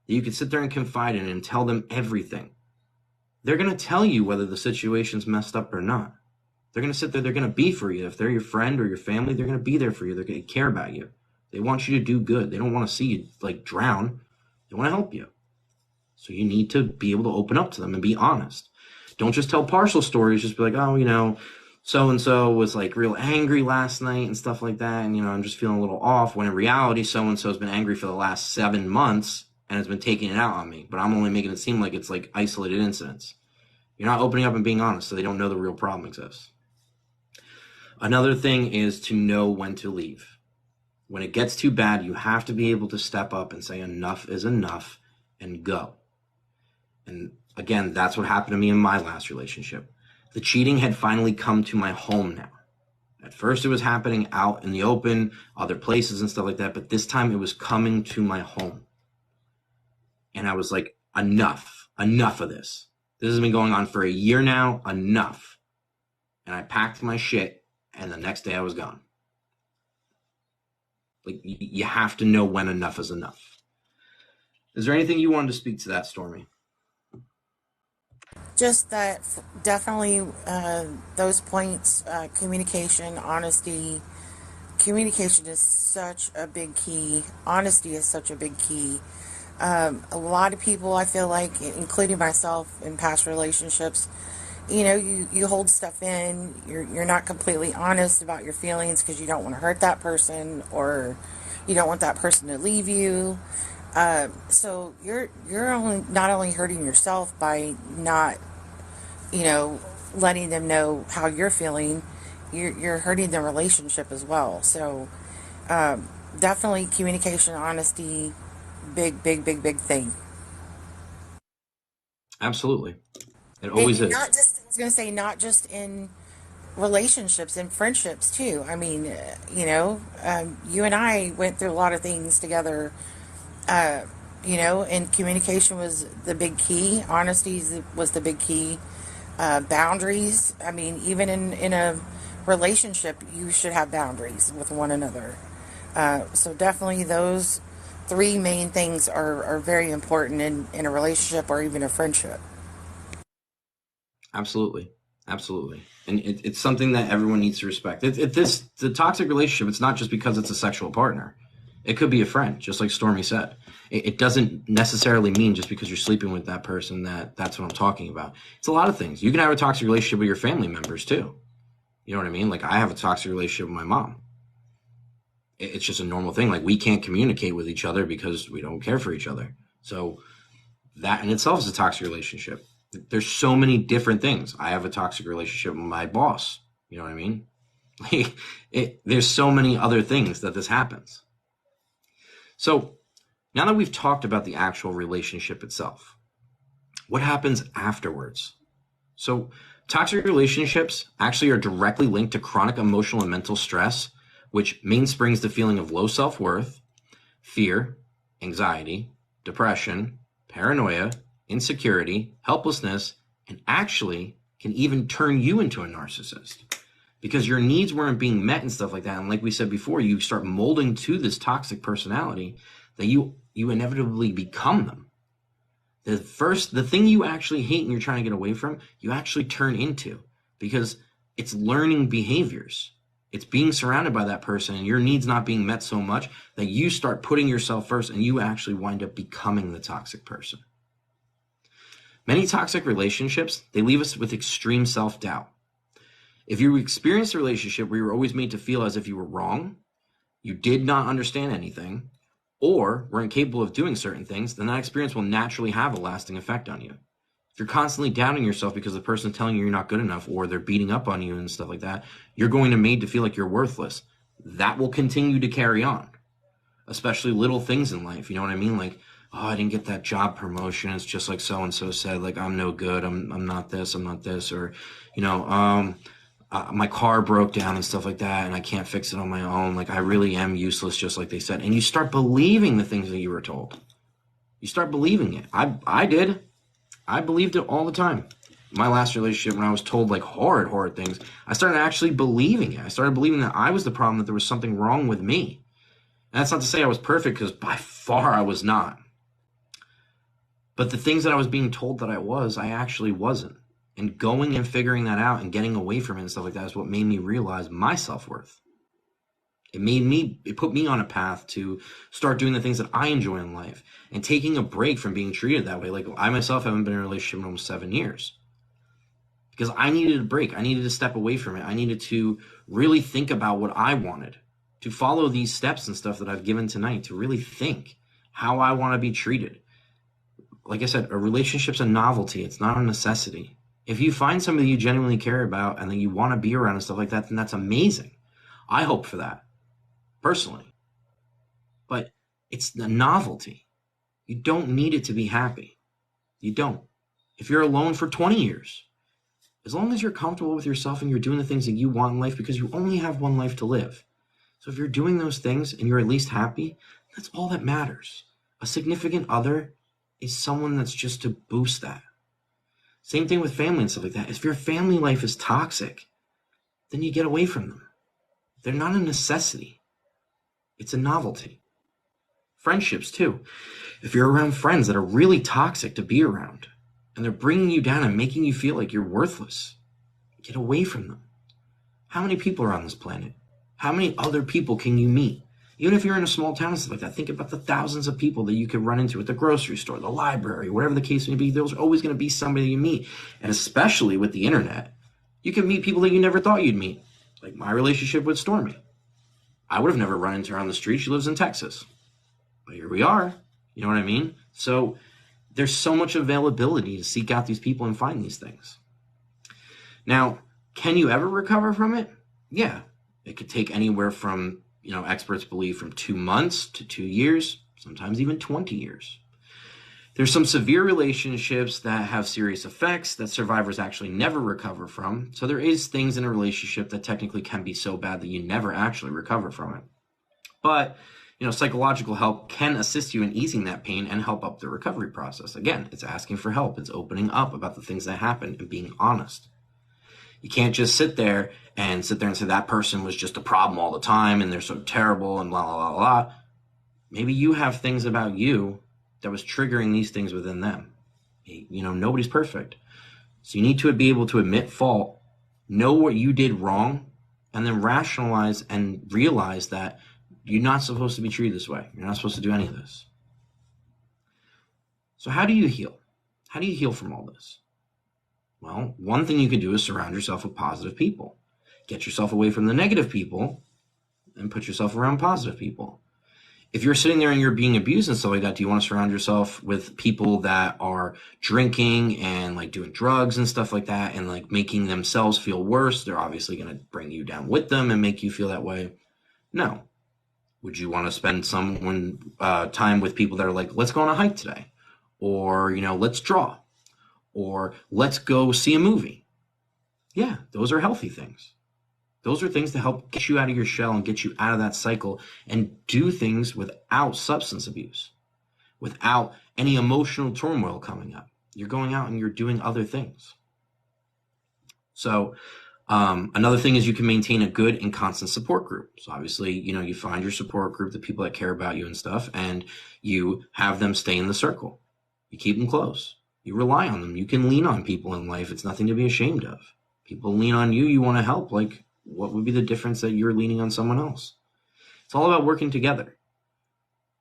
A: that you can sit there and confide in and tell them everything. they're going to tell you whether the situation's messed up or not. They're going to sit there. They're going to be for you. If they're your friend or your family, they're going to be there for you. They're going to care about you. They want you to do good. They don't want to see you like drown. They want to help you. So you need to be able to open up to them and be honest. Don't just tell partial stories. Just be like, oh, you know, so-and-so was like real angry last night and stuff like that. And, you know, I'm just feeling a little off, when in reality, so-and-so has been angry for the last 7 months and has been taking it out on me. But I'm only making it seem like it's like isolated incidents. You're not opening up and being honest, so they don't know the real problem exists. Another thing is to know when to leave. When it gets too bad, you have to be able to step up and say enough is enough and go. And again, that's what happened to me in my last relationship. The cheating had finally come to my home now. At first it was happening out in the open, other places and stuff like that, but this time it was coming to my home. And I was like, enough of this. This has been going on for a year now, enough. And I packed my shit, and the next day I was gone. Like, you have to know when enough is enough. Is there anything you wanted to speak to that, Stormy?
B: Just that, definitely those points, communication, honesty. Communication is such a big key. Honesty is such a big key. A lot of people, I feel like, including myself in past relationships, you know, you hold stuff in. You're not completely honest about your feelings because you don't want to hurt that person, or you don't want that person to leave you. So you're not only hurting yourself by not, you know, letting them know how you're feeling, you're hurting the relationship as well. So definitely communication, honesty, big thing.
A: Absolutely. It always is.
B: Not just, I was going to say, not just in relationships and friendships too. I mean, you know, you and I went through a lot of things together. You know, and communication was the big key. Honesty was the big key. Boundaries. I mean, even in a relationship, you should have boundaries with one another. So definitely those three main things are very important in a relationship or even a friendship.
A: Absolutely. And it's something that everyone needs to respect. The toxic relationship, it's not just because it's a sexual partner. It could be a friend, just like Stormy said. It doesn't necessarily mean just because you're sleeping with that person that's what I'm talking about. It's a lot of things. You can have a toxic relationship with your family members too. You know what I mean? Like, I have a toxic relationship with my mom. It's just a normal thing. Like, we can't communicate with each other because we don't care for each other. So that in itself is a toxic relationship. There's so many different things. I have a toxic relationship with my boss. You know what I mean? There's so many other things that this happens. So now that we've talked about the actual relationship itself, what happens afterwards? So toxic relationships actually are directly linked to chronic emotional and mental stress, which mainsprings the feeling of low self-worth, fear, anxiety, depression, paranoia, insecurity, helplessness, and actually can even turn you into a narcissist because your needs weren't being met and stuff like that. And like we said before, you start molding to this toxic personality that you inevitably become them. The thing you actually hate and you're trying to get away from, you actually turn into, because it's learning behaviors. It's being surrounded by that person and your needs not being met so much that you start putting yourself first and you actually wind up becoming the toxic person. Many toxic relationships, they leave us with extreme self-doubt. If you experienced a relationship where you were always made to feel as if you were wrong, you did not understand anything, or were incapable of doing certain things, then that experience will naturally have a lasting effect on you. If you're constantly doubting yourself because the person's telling you you're not good enough, or they're beating up on you and stuff like that, you're going to be made to feel like you're worthless. That will continue to carry on, especially little things in life. You know what I mean? Like, oh, I didn't get that job promotion. It's just like so-and-so said, like, I'm no good. I'm not this. Or, you know, my car broke down and stuff like that, and I can't fix it on my own. Like, I really am useless, just like they said. And you start believing the things that you were told. You start believing it. I did. I believed it all the time. My last relationship, when I was told like horrid things, I started actually believing it. I started believing that I was the problem, that there was something wrong with me. And that's not to say I was perfect, because by far I was not. But the things that I was being told that I actually wasn't. And going and figuring that out and getting away from it and stuff like that is what made me realize my self-worth. It put me on a path to start doing the things that I enjoy in life and taking a break from being treated that way. Like, I myself haven't been in a relationship in almost 7 years because I needed a break. I needed to step away from it. I needed to really think about what I wanted, to follow these steps and stuff that I've given tonight, to really think how I want to be treated. Like I said, a relationship's a novelty. It's not a necessity. If you find somebody you genuinely care about and that you want to be around and stuff like that, then that's amazing. I hope for that, personally. But it's a novelty. You don't need it to be happy. You don't. If you're alone for 20 years, as long as you're comfortable with yourself and you're doing the things that you want in life, because you only have one life to live. So if you're doing those things and you're at least happy, that's all that matters. A significant other is someone that's just to boost that. Same thing with family and stuff like that. If your family life is toxic, then you get away from them. They're not a necessity. It's a novelty. Friendships too. If you're around friends that are really toxic to be around and they're bringing you down and making you feel like you're worthless, get away from them. How many people are on this planet? How many other people can you meet? Even if you're in a small town and stuff like that, think about the thousands of people that you could run into at the grocery store, the library, whatever the case may be. There's always going to be somebody you meet. And especially with the internet, you can meet people that you never thought you'd meet. Like my relationship with Stormy. I would have never run into her on the street. She lives in Texas. But here we are. You know what I mean? So there's so much availability to seek out these people and find these things. Now, can you ever recover from it? Yeah. It could take anywhere from, experts believe from 2 months to 2 years, sometimes even 20 years. There's some severe relationships that have serious effects that survivors actually never recover from. So there is things in a relationship that technically can be so bad that you never actually recover from it. But, psychological help can assist you in easing that pain and help up the recovery process. Again, it's asking for help. It's opening up about the things that happened and being honest. You can't just sit there and say that person was just a problem all the time and they're so terrible and blah, blah, blah, blah. Maybe you have things about you that was triggering these things within them. Nobody's perfect. So you need to be able to admit fault, know what you did wrong, and then rationalize and realize that you're not supposed to be treated this way. You're not supposed to do any of this. So how do you heal? How do you heal from all this? Well, one thing you can do is surround yourself with positive people. Get yourself away from the negative people and put yourself around positive people. If you're sitting there and you're being abused and stuff like that, do you want to surround yourself with people that are drinking and like doing drugs and stuff like that and like making themselves feel worse? They're obviously going to bring you down with them and make you feel that way. No. Would you want to spend some time with people that are like, let's go on a hike today? Or, let's draw. Or let's go see a movie. Yeah, those are healthy things. Those are things to help get you out of your shell and get you out of that cycle and do things without substance abuse, without any emotional turmoil coming up. You're going out and you're doing other things. So another thing is you can maintain a good and constant support group. So obviously, you find your support group, the people that care about you and stuff, and you have them stay in the circle. You keep them close. You rely on them. You can lean on people in life. It's nothing to be ashamed of. People lean on you. You want to help. Like, what would be the difference that you're leaning on someone else? It's all about working together.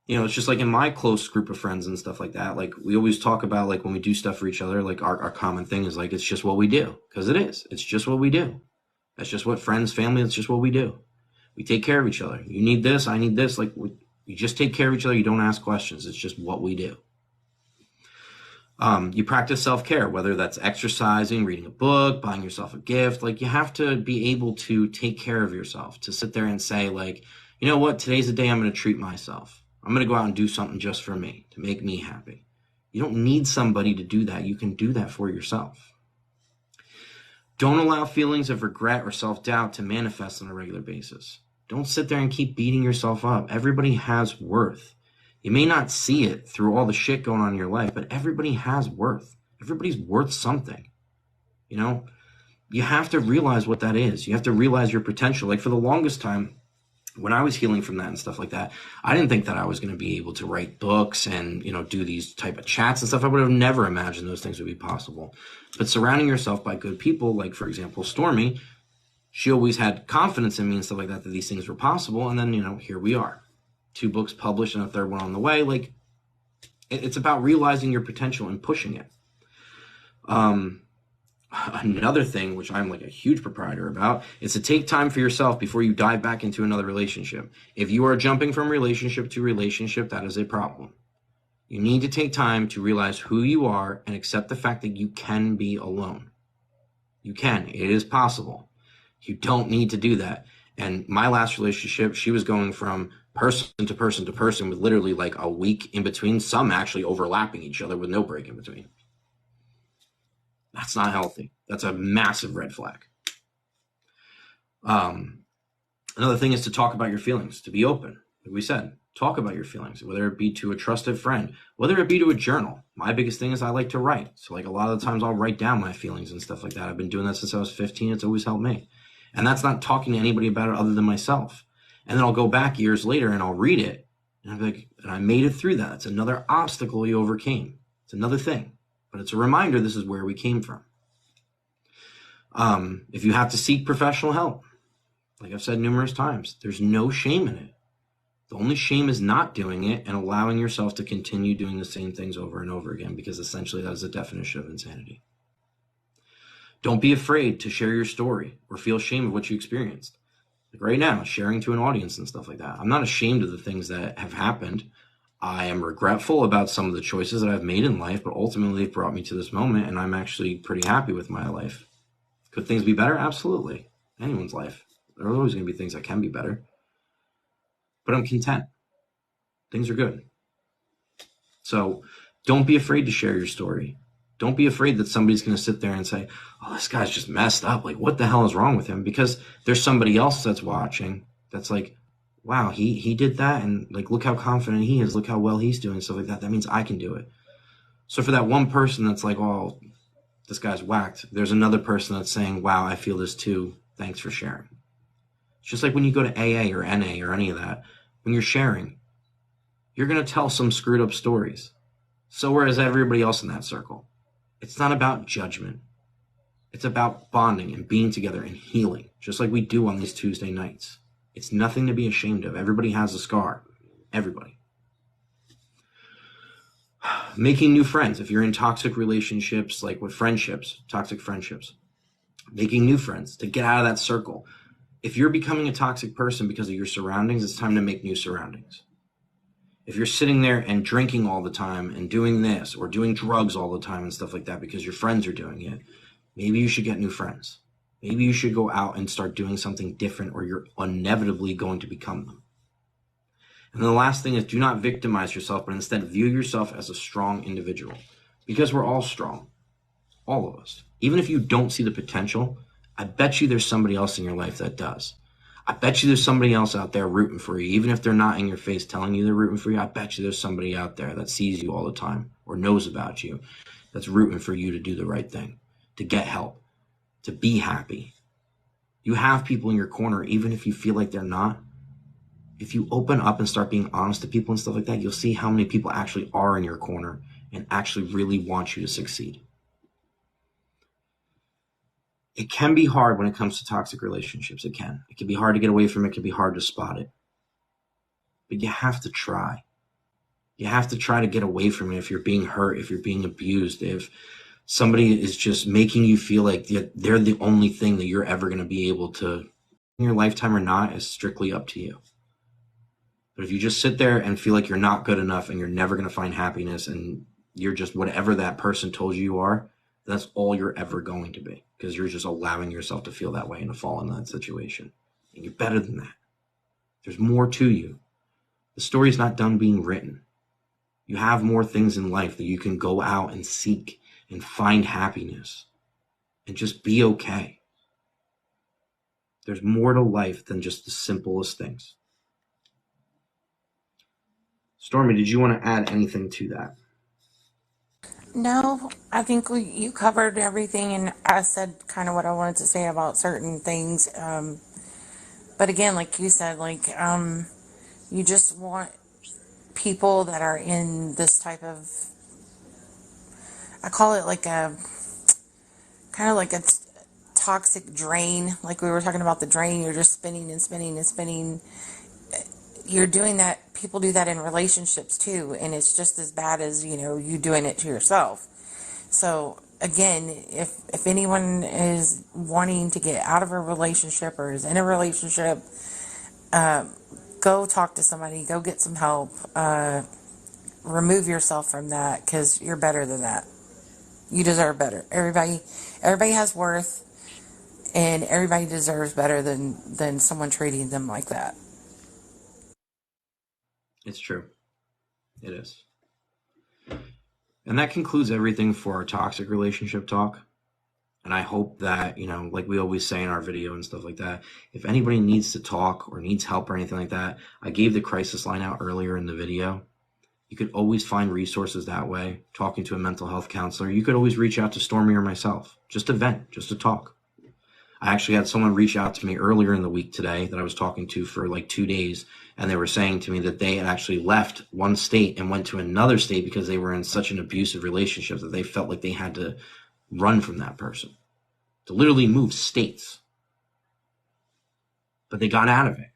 A: It's just like in my close group of friends and stuff like that. Like, we always talk about, like, when we do stuff for each other, like, our common thing is, like, it's just what we do. Because it is. It's just what we do. That's just what friends, family, it's just what we do. We take care of each other. You need this. I need this. Like, you just take care of each other. You don't ask questions. It's just what we do. You practice self-care, whether that's exercising, reading a book, buying yourself a gift. Like, you have to be able to take care of yourself, to sit there and say, like, you know what, today's the day I'm going to treat myself. I'm going to go out and do something just for me, to make me happy. You don't need somebody to do that. You can do that for yourself. Don't allow feelings of regret or self-doubt to manifest on a regular basis. Don't sit there and keep beating yourself up. Everybody has worth. You may not see it through all the shit going on in your life, but everybody has worth. Everybody's worth something. You have to realize what that is. You have to realize your potential. Like, for the longest time, when I was healing from that and stuff like that, I didn't think that I was going to be able to write books and, do these type of chats and stuff. I would have never imagined those things would be possible. But surrounding yourself by good people, like, for example, Stormy, she always had confidence in me and stuff like that these things were possible. And then, here we are. 2 books published and a third one on the way. Like, it's about realizing your potential and pushing it. Another thing, which I'm like a huge proprietor about, is to take time for yourself before you dive back into another relationship. If you are jumping from relationship to relationship, that is a problem. You need to take time to realize who you are and accept the fact that you can be alone. You can. It is possible. You don't need to do that. And my last relationship, she was going from person to person to person with literally like a week in between, some actually overlapping each other with no break in between. That's not healthy. That's a massive red flag. Another thing is to talk about your feelings, to be open. Like we said, talk about your feelings, whether it be to a trusted friend, whether it be to a journal. My biggest thing is I like to write. So like a lot of the times I'll write down my feelings and stuff like that. I've been doing that since I was 15. It's always helped me. And that's not talking to anybody about it other than myself. And then I'll go back years later and I'll read it. And I'll be like, and I made it through that. It's another obstacle you overcame. It's another thing. But it's a reminder this is where we came from. If you have to seek professional help, like I've said numerous times, there's no shame in it. The only shame is not doing it and allowing yourself to continue doing the same things over and over again, because essentially that is the definition of insanity. Don't be afraid to share your story or feel shame of what you experienced. Like right now, sharing to an audience and stuff like that. I'm not ashamed of the things that have happened. I am regretful about some of the choices that I've made in life, but ultimately they've brought me to this moment, and I'm actually pretty happy with my life. Could things be better? Absolutely. Anyone's life. There are always going to be things that can be better. But I'm content. Things are good. So don't be afraid to share your story. Don't be afraid that somebody's going to sit there and say, oh, this guy's just messed up. Like, what the hell is wrong with him? Because there's somebody else that's watching that's like, wow, he did that. And like, look how confident he is. Look how well he's doing, stuff like that. That means I can do it. So for that one person that's like, oh, this guy's whacked, there's another person that's saying, wow, I feel this too. Thanks for sharing. It's just like when you go to AA or NA or any of that, when you're sharing, you're going to tell some screwed up stories. So whereas everybody else in that circle. It's not about judgment. It's about bonding and being together and healing, just like we do on these Tuesday nights. It's nothing to be ashamed of. Everybody has a scar. Everybody. Making new friends. If you're in toxic relationships, like with friendships, toxic friendships, making new friends to get out of that circle. If you're becoming a toxic person because of your surroundings, it's time to make new surroundings. If you're sitting there and drinking all the time and doing this or doing drugs all the time and stuff like that because your friends are doing it, maybe you should get new friends. Maybe you should go out and start doing something different, or you're inevitably going to become them. And then the last thing is, do not victimize yourself, but instead view yourself as a strong individual, because we're all strong. All of us. Even if you don't see the potential, I bet you there's somebody else in your life that does. I bet you there's somebody else out there rooting for you. Even if they're not in your face telling you they're rooting for you, I bet you there's somebody out there that sees you all the time or knows about you that's rooting for you to do the right thing, to get help, to be happy. You have people in your corner, even if you feel like they're not. If you open up and start being honest to people and stuff like that, you'll see how many people actually are in your corner and actually really want you to succeed. It can be hard when it comes to toxic relationships. It can. It can be hard to get away from it. It can be hard to spot it. But you have to try. You have to try to get away from it if you're being hurt, if you're being abused, if somebody is just making you feel like they're the only thing that you're ever going to be able to in your lifetime or not is strictly up to you. But if you just sit there and feel like you're not good enough and you're never going to find happiness and you're just whatever that person told you are, that's all you're ever going to be, because you're just allowing yourself to feel that way and to fall in that situation. And you're better than that. There's more to you. The story's not done being written. You have more things in life that you can go out and seek and find happiness and just be okay. There's more to life than just the simplest things. Stormy, did you want to add anything to that?
B: No, I think you covered everything, and I said kind of what I wanted to say about certain things. But again, like you said, like, you just want people that are in this type of, I call it like a, kind of like a toxic drain. Like we were talking about the drain, you're just spinning and spinning and spinning. You're doing that, people do that in relationships too, and it's just as bad as, you doing it to yourself. So again, if anyone is wanting to get out of a relationship or is in a relationship, go talk to somebody, go get some help, remove yourself from that, because you're better than that. You deserve better. Everybody has worth, and everybody deserves better than someone treating them like that.
A: It's true. It is. And that concludes everything for our toxic relationship talk. And I hope that, like we always say in our video and stuff like that, if anybody needs to talk or needs help or anything like that, I gave the crisis line out earlier in the video. You could always find resources that way, talking to a mental health counselor. You could always reach out to Stormy or myself, just to vent, just to talk. I actually had someone reach out to me earlier in the week today that I was talking to for like 2 days, and they were saying to me that they had actually left one state and went to another state because they were in such an abusive relationship that they felt like they had to run from that person, to literally move states. But they got out of it.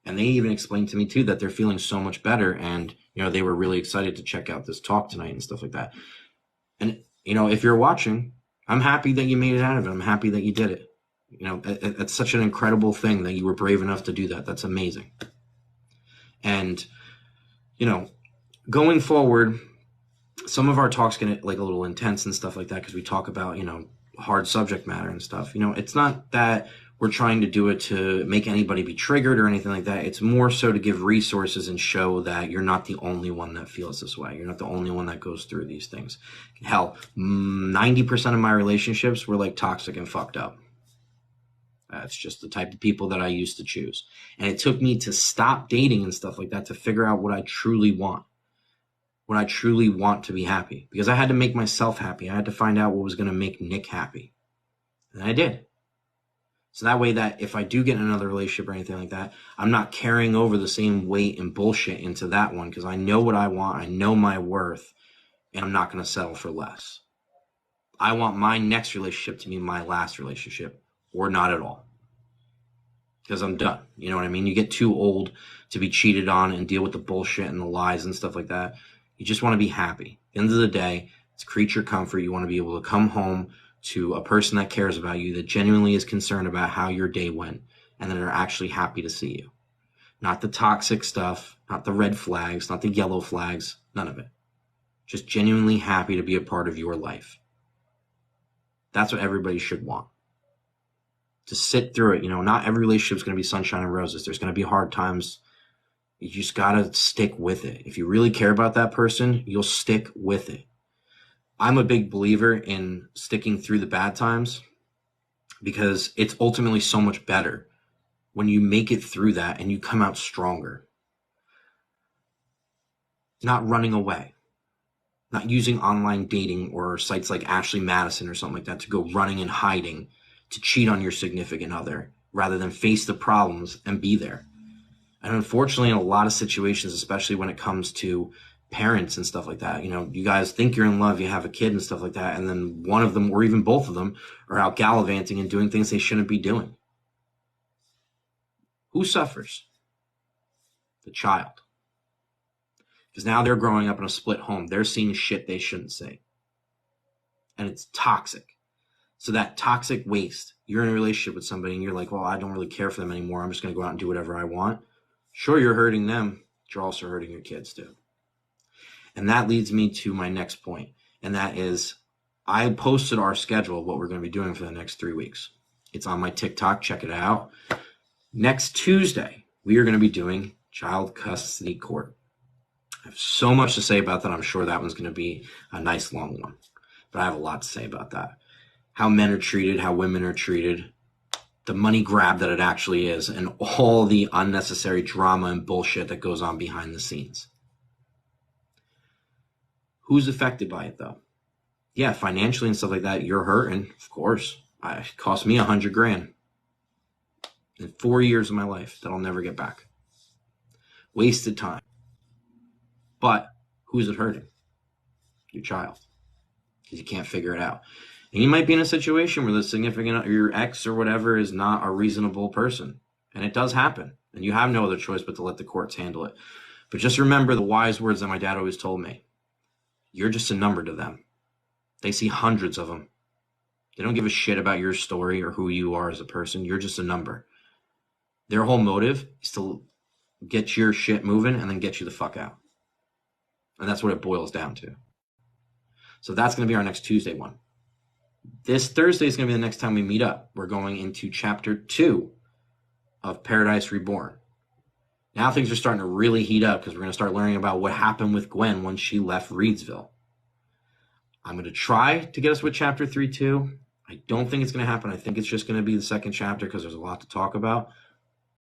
A: And they even explained to me too that they're feeling so much better, and they were really excited to check out this talk tonight and stuff like that. And if you're watching, I'm happy that you made it out of it. I'm happy that you did it. It's such an incredible thing that you were brave enough to do that. That's amazing. And going forward, some of our talks get like a little intense and stuff like that because we talk about hard subject matter and stuff. It's not that we're trying to do it to make anybody be triggered or anything like that. It's more so to give resources and show that you're not the only one that feels this way. You're not the only one that goes through these things. Hell, 90% of my relationships were like toxic and fucked up. That's just the type of people that I used to choose. And it took me to stop dating and stuff like that to figure out what I truly want. What I truly want to be happy. Because I had to make myself happy. I had to find out what was going to make Nick happy. And I did. So that way that if I do get in another relationship or anything like that, I'm not carrying over the same weight and bullshit into that one because I know what I want, I know my worth, and I'm not going to settle for less. I want my next relationship to be my last relationship or not at all. Because I'm done. You know what I mean? You get too old to be cheated on and deal with the bullshit and the lies and stuff like that. You just want to be happy. At the end of the day, it's creature comfort. You want to be able to come home to a person that cares about you, that genuinely is concerned about how your day went, and that are actually happy to see you. Not the toxic stuff, not the red flags, not the yellow flags, none of it. Just genuinely happy to be a part of your life. That's what everybody should want. To sit through it. Not every relationship is going to be sunshine and roses. There's going to be hard times. You just got to stick with it. If you really care about that person, you'll stick with it. I'm a big believer in sticking through the bad times because it's ultimately so much better when you make it through that and you come out stronger. Not running away. Not using online dating or sites like Ashley Madison or something like that to go running and hiding to cheat on your significant other rather than face the problems and be there. And unfortunately, in a lot of situations, especially when it comes to parents and stuff like that, you guys think you're in love, you have a kid and stuff like that, and then one of them or even both of them are out gallivanting and doing things they shouldn't be doing. Who suffers? The child. Because now they're growing up in a split home. They're seeing shit they shouldn't see. And it's toxic. So that toxic waste, you're in a relationship with somebody and you're like, well, I don't really care for them anymore. I'm just going to go out and do whatever I want. Sure, you're hurting them, but you're also hurting your kids too. And that leads me to my next point. And that is, I posted our schedule of what we're going to be doing for the next 3 weeks. It's on my TikTok. Check it out. Next Tuesday, we are going to be doing child custody court. I have so much to say about that. I'm sure that one's going to be a nice long one. But I have a lot to say about that. How men are treated, how women are treated, the money grab that it actually is, and all the unnecessary drama and bullshit that goes on behind the scenes. Who's affected by it, though? Yeah, financially and stuff like that, you're hurting, of course. It cost me $100,000. in 4 years of my life that I'll never get back. Wasted time. But who's it hurting? Your child. Because you can't figure it out. And you might be in a situation where the significant, or your ex or whatever, is not a reasonable person. And it does happen. And you have no other choice but to let the courts handle it. But just remember the wise words that my dad always told me. You're just a number to them. They see hundreds of them. They don't give a shit about your story or who you are as a person. You're just a number. Their whole motive is to get your shit moving and then get you the fuck out. And that's what it boils down to. So that's going to be our next Tuesday one. This Thursday is going to be the next time we meet up. We're going into chapter 2 of Paradise Reborn. Now things are starting to really heat up because we're going to start learning about what happened with Gwen once she left Reedsville. I'm going to try to get us with chapter 3 too. I don't think it's going to happen. I think it's just going to be the second chapter because there's a lot to talk about.